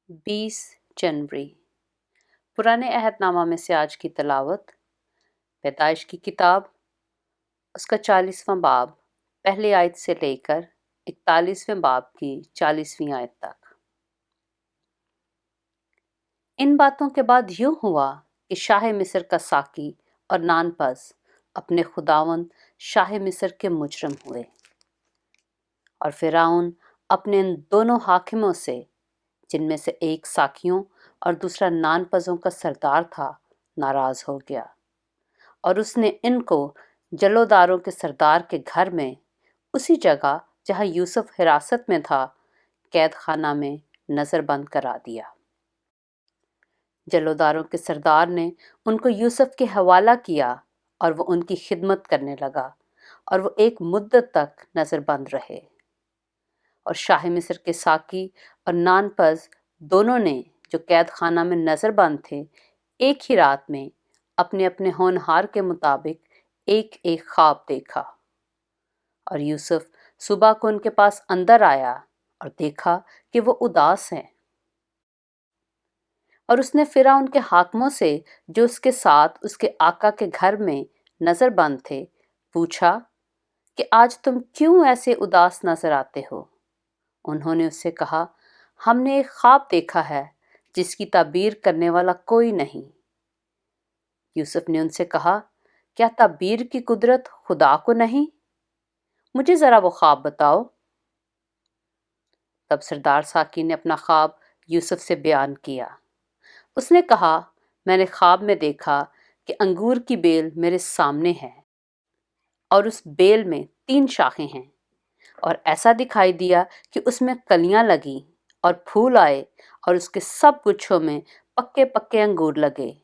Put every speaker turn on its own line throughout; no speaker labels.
20 जनवरी। पुराने अहद नामा में से आज की तलावत पैदाइश की किताब उसका 40वां बाब पहली आयत से लेकर 41वें बाब की 40वीं आयत तक। इन बातों के बाद यूं हुआ कि शाह मिस्र का साकी और नानपस अपने खुदावंद शाह मिस्र के मुजरम हुए, और फिरौन अपने इन दोनों हाकिमों से, जिनमें से एक साकियों और दूसरा नानपसों का सरदार था, नाराज हो गया, और उसने इनको जलोदारों के सरदार के घर में, उसी जगह जहां यूसुफ हिरासत में था, कैद खाना में नज़रबंद करा दिया। जलोदारों के सरदार ने उनको यूसुफ के हवाला किया और वो उनकी खिदमत करने लगा, और वो एक मुद्दत तक नज़रबंद रहे। और शाह मिस्र के साकी और नानपस दोनों ने, जो कैद खाना में नज़रबंद थे, एक ही रात में अपने अपने होनहार के मुताबिक एक एक ख्वाब देखा। और यूसुफ सुबह को उनके पास अंदर आया और देखा कि वो उदास हैं। और उसने फिरौन के हाकिमों से, जो उसके साथ उसके आका के घर में नज़रबंद थे, पूछा कि आज तुम क्यों ऐसे उदास नजर आते हो। उन्होंने उससे कहा, हमने एक ख्वाब देखा है जिसकी ताबीर करने वाला कोई नहीं। यूसुफ ने उनसे कहा, क्या ताबीर की कुदरत खुदा को नहीं? मुझे ज़रा वो ख्वाब बताओ। तब सरदार साकी ने अपना ख्वाब यूसुफ से बयान किया। उसने कहा, मैंने ख्वाब में देखा कि अंगूर की बेल मेरे सामने है, और उस बेल में 3 शाखें हैं, और ऐसा दिखाई दिया कि उसमें कलियां लगी और फूल आए, और उसके सब गुच्छों में पक्के पक्के अंगूर लगे।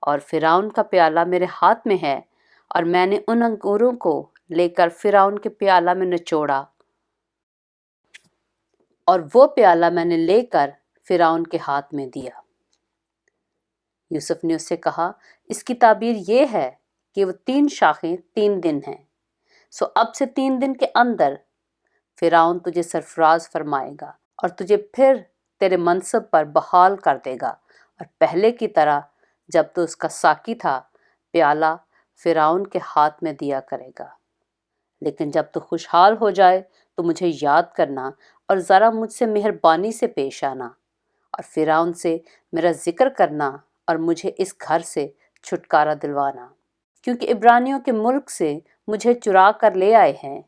और फिरौन का प्याला मेरे हाथ में है, और मैंने उन अंगूरों को लेकर फिरौन के प्याला में निचोड़ा, और वो प्याला मैंने लेकर फिरौन के हाथ में दिया। यूसुफ ने उससे कहा, इसकी ताबीर ये है कि वो 3 शाखें 3 दिन हैं। सो अब से 3 दिन के अंदर फिरौन तुझे सरफराज फरमाएगा, और तुझे फिर तेरे मनसब पर बहाल कर देगा, और पहले की तरह जब तो उसका साकी था, प्याला फिरौन के हाथ में दिया करेगा। लेकिन जब तो खुशहाल हो जाए तो मुझे याद करना, और ज़रा मुझसे मेहरबानी से पेश आना, और फिरौन से मेरा जिक्र करना, और मुझे इस घर से छुटकारा दिलवाना, क्योंकि इब्रानियों के मुल्क से मुझे चुरा कर ले आए हैं,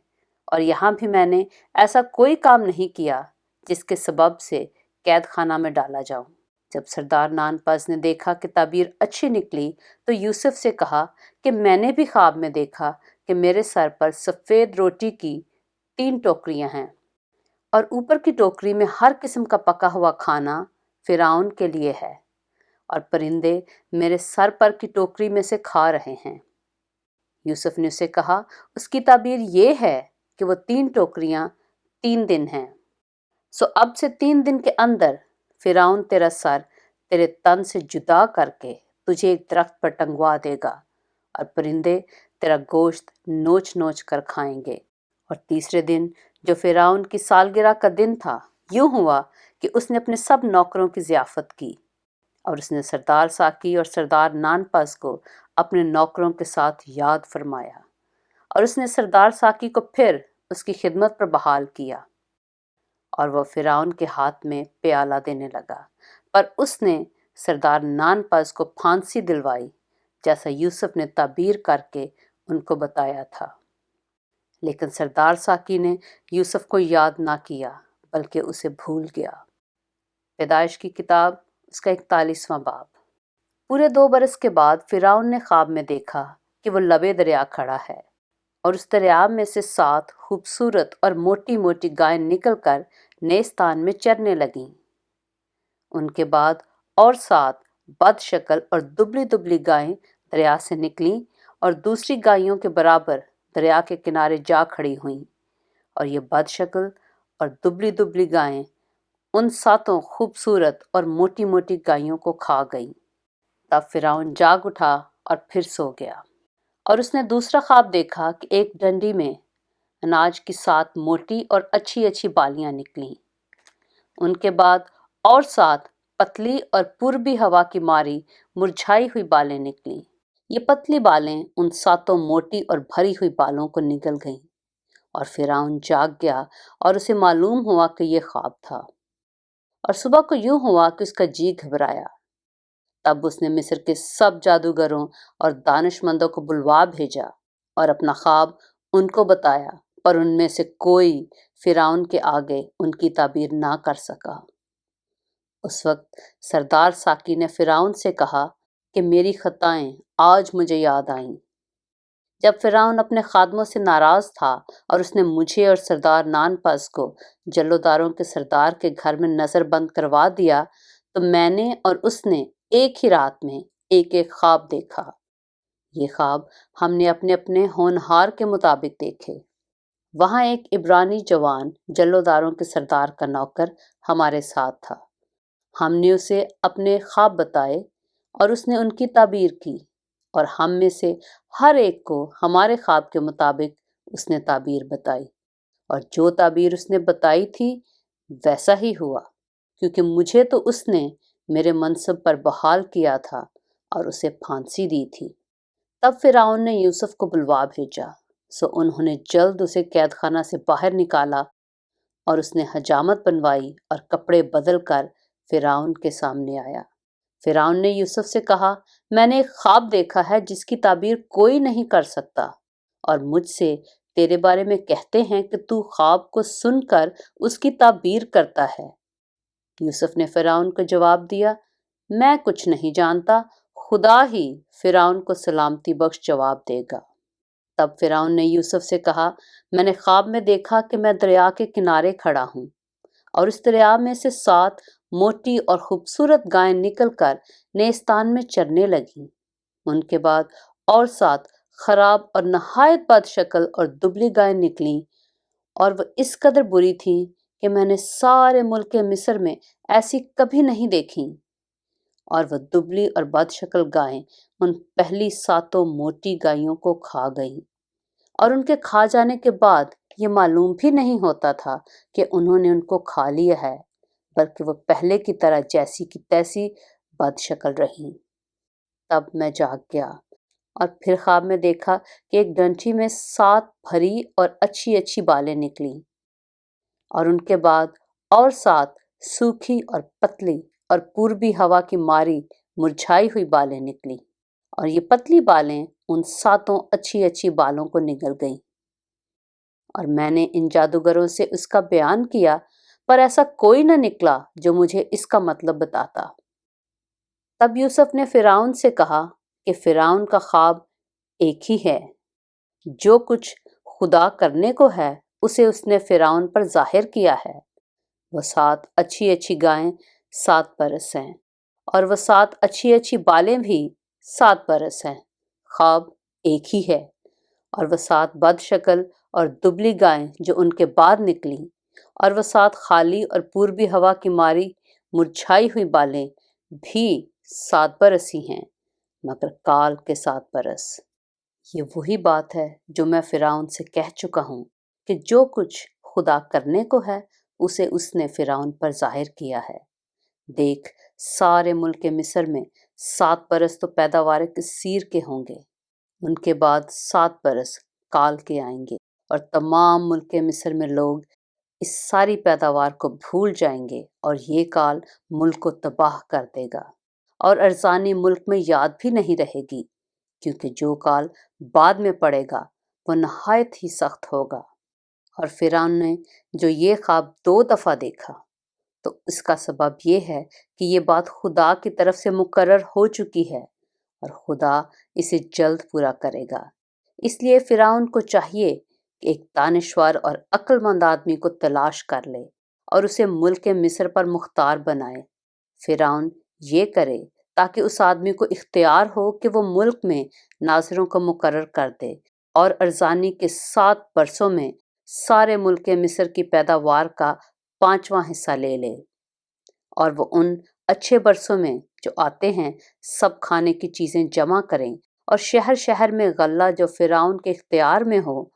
और यहाँ भी मैंने ऐसा कोई काम नहीं किया जिसके सबब से कैद खाना में डाला जाऊं। जब सरदार नानपस ने देखा कि ताबीर अच्छी निकली, तो यूसुफ से कहा कि मैंने भी ख्वाब में देखा कि मेरे सर पर सफ़ेद रोटी की 3 टोकरियां हैं, और ऊपर की टोकरी में हर किस्म का पका हुआ खाना फिरौन के लिए है, और परिंदे मेरे सर पर की टोकरी में से खा रहे हैं। यूसुफ ने उसे कहा, उसकी ताबीर ये है कि वो 3 टोकरियां 3 दिन हैं। सो अब से 3 दिन के अंदर फिरौन तेरा सर तेरे तन से जुदा करके तुझे एक दरख्त पर टंगवा देगा, और परिंदे तेरा गोश्त नोच नोच कर खाएंगे। और तीसरे दिन, जो फिरौन की सालगिरह का दिन था, यूं हुआ कि उसने अपने सब नौकरों की ज़ियाफ़त की, और उसने सरदार साकी और सरदार नानपस को अपने नौकरों के साथ याद फरमाया, और उसने सरदार साकी को फिर उसकी खिदमत पर बहाल किया, और वह फिरौन के हाथ में प्याला देने लगा। पर उसने सरदार नानपस को फांसी दिलवाई, जैसा यूसुफ ने ताबीर करके उनको बताया था। लेकिन सरदार साकी ने यूसुफ को याद ना किया, बल्कि उसे भूल गया। पैदाइश की किताब उसका 41वां बाब। पूरे 2 बरस के बाद फिरौन ने ख्वाब में देखा कि वो लबे दरिया खड़ा है, और उस दरिया में से 7 खूबसूरत और मोटी मोटी गायें निकलकर नेस्तान में चरने लगीं। उनके बाद और 7 बदशक्ल और दुबली दुबली गायें दरिया से निकलीं, और दूसरी गायों के बराबर दरिया के किनारे जा खड़ी हुईं, और ये बदशक्ल और दुबली दुबली गायें उन 7 खूबसूरत और मोटी मोटी गायों को खा गईं। तब फिरौन जाग उठा और फिर सो गया, और उसने दूसरा ख्वाब देखा कि एक डंडी में अनाज की 7 मोटी और अच्छी अच्छी बालियां निकलीं। उनके बाद और 7 पतली और पूर्वी हवा की मारी मुरझाई हुई बालें निकली। ये पतली बालें उन 7 मोटी और भरी हुई बालों को निगल गईं और फिरौन जाग गया और उसे मालूम हुआ कि यह ख्वाब था। और सुबह को यूं हुआ कि उसका जी घबराया। तब उसने मिस्र के सब जादूगरों और दानिशमंदों को बुलवा भेजा और अपना ख्वाब उनको बताया, पर उनमें से कोई फिरौन के आगे उनकी ताबीर ना कर सका। उस वक्त सरदार साकी ने फिरौन से कहा कि मेरी खताएं आज मुझे याद आईं। जब फिरौन अपने खादमों से नाराज था और उसने मुझे और सरदार नानपस को जल्लोदारों के सरदार के घर में नजर बंद करवा दिया, तो मैंने और उसने एक ही रात में एक एक ख्वाब देखा। ये ख्वाब हमने अपने अपने होनहार के मुताबिक देखे। वहां एक इब्रानी जवान जल्लोदारों के सरदार का नौकर हमारे साथ था। हमने उसे अपने ख्वाब बताए और उसने उनकी ताबीर की, और हम में से हर एक को हमारे ख्वाब के मुताबिक उसने ताबीर बताई। और जो ताबीर उसने बताई थी वैसा ही हुआ, क्योंकि मुझे तो उसने मेरे मनसब पर बहाल किया था और उसे फांसी दी थी। तब फिरौन ने यूसुफ को बुलवा भेजा, सो उन्होंने जल्द उसे कैदखाना से बाहर निकाला और उसने हजामत बनवाई और कपड़े बदल कर फिरौन के सामने आया। फिरौन ने यूसुफ से कहा, मैंने एक ख्वाब देखा है जिसकी ताबीर कोई नहीं कर सकता, और मुझसे तेरे बारे में कहते हैं कि तू ख्वाब को सुनकर उसकी ताबीर करता है। यूसुफ ने फिरौन को जवाब दिया, मैं कुछ नहीं जानता, खुदा ही फिरौन को सलामती बख्श जवाब देगा। तब फिरौन ने यूसुफ से कहा, मैंने ख्वाब में देखा कि मैं दरिया के किनारे खड़ा हूँ और इस दरिया में से 7 मोटी और खूबसूरत गायें निकलकर नेस्तान में चरने लगीं। उनके बाद और 7 खराब और नहायत बदशक्ल और दुबली गायें निकलीं, और वह इस कदर बुरी थीं कि मैंने सारे मुल्क मिस्र में ऐसी कभी नहीं देखी। और वह दुबली और बदशक्ल गायें उन पहली 7 मोटी गायों को खा गईं, और उनके खा जाने के बाद ये मालूम भी नहीं होता था कि उन्होंने उनको खा लिया है, बल्कि वो पहले की तरह जैसी की तैसी बदशक्ल रहीं। तब मैं जाग गया और फिर ख्वाब में देखा कि एक डंठी में 7 भरी और अच्छी अच्छी बालें निकली, और उनके बाद और 7 सूखी और पतली और पूर्वी हवा की मारी मुरझाई हुई बालें निकली, और ये पतली बालें उन 7 अच्छी अच्छी बालों को निगल गईं। और मैंने इन जादूगरों से उसका बयान किया, पर ऐसा कोई न निकला जो मुझे इसका मतलब बताता। तब यूसुफ ने फिरौन से कहा कि फिरौन का ख्वाब एक ही है। जो कुछ खुदा करने को है उसे उसने फिरौन पर जाहिर किया है। वह 7 अच्छी अच्छी गायें 7 बरस हैं, और वह 7 अच्छी अच्छी बालें भी 7 बरस हैं। ख्वाब एक ही है। और वह 7 बदशक्ल और दुबली गायें जो उनके बाद निकली, और वह 7 खाली और पूर्वी हवा की मारी मुरझाई हुई बालें भी 7 बरस ही हैं, मगर काल के 7 बरस। ये वही बात है जो मैं फिरौन से कह चुका हूँ कि जो कुछ खुदा करने को है उसे उसने फिरौन पर जाहिर किया है। देख, सारे मुल्क मिस्र में 7 बरस तो पैदावार के सीर के होंगे, उनके बाद 7 बरस काल के आएंगे, और तमाम मुल्क मिस्र में लोग इस सारी पैदावार को भूल जाएंगे, और ये काल मुल्क को तबाह कर देगा, और अरसानी मुल्क में याद भी नहीं रहेगी, क्योंकि जो काल बाद में पड़ेगा वो नहायत ही सख्त होगा। और फिरौन ने जो ये ख्वाब 2 दफ़ा देखा, तो इसका सबब ये है कि ये बात खुदा की तरफ से मुकर्रर हो चुकी है, और खुदा इसे जल्द पूरा करेगा। इसलिए फिरौन को चाहिए कि एक दानिशवर और अक्लमंद आदमी को तलाश कर ले और उसे मुल्क मिस्र पर मुख्तार बनाए। फिरौन ये करे ताकि उस आदमी को इख्तियार हो कि वो मुल्क में नाज़िरों को मुकर्रर कर दे, और अरजानी के 7 बरसों में सारे मुल्क मिस्र की पैदावार का 5वां हिस्सा ले ले, और वो उन अच्छे बरसों में जो आते हैं सब खाने की चीज़ें जमा करें, और शहर शहर में गल्ला जो फिरौन के इख्तियार में हो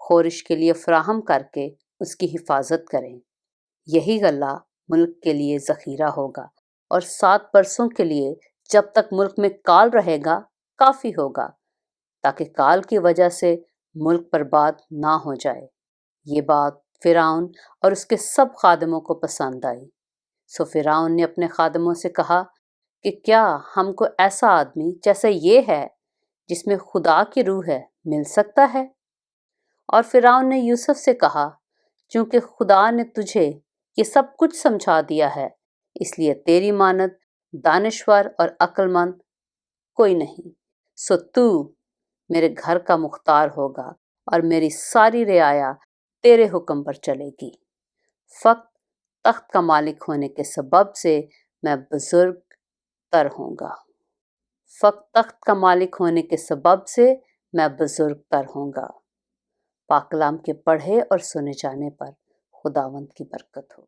खोरिश के लिए फराहम करके उसकी हिफाजत करें। यही गल्ला ملک کے لیے ذخیرہ ہوگا اور 7 برسوں کے لیے جب تک ملک میں کال رہے گا کافی ہوگا، تاکہ کال کی وجہ سے ملک برباد نہ ہو جائے۔ یہ بات فرعون اور اس کے سب خادموں کو پسند آئی۔ سو فرعون نے اپنے خادموں سے کہا کہ کیا ہم کو ایسا آدمی جیسا یہ ہے جس میں خدا کی روح ہے مل سکتا ہے؟ اور فرعون نے یوسف سے کہا، چونکہ خدا نے تجھے یہ سب کچھ سمجھا دیا ہے، اس لیے تیری مانند دانشور اور عقل مند کوئی نہیں، سو تو میرے گھر کا مختار ہوگا اور میری ساری رعایا تیرے حکم پر چلے گی۔ فقط تخت کا مالک ہونے کے سبب سے میں بزرگ تر ہوں گا۔ فقط تخت کا مالک ہونے کے سبب سے میں بزرگ تر ہوں گا۔ پاک کلام کے پڑھے اور سنے جانے پر خداوند کی برکت ہو۔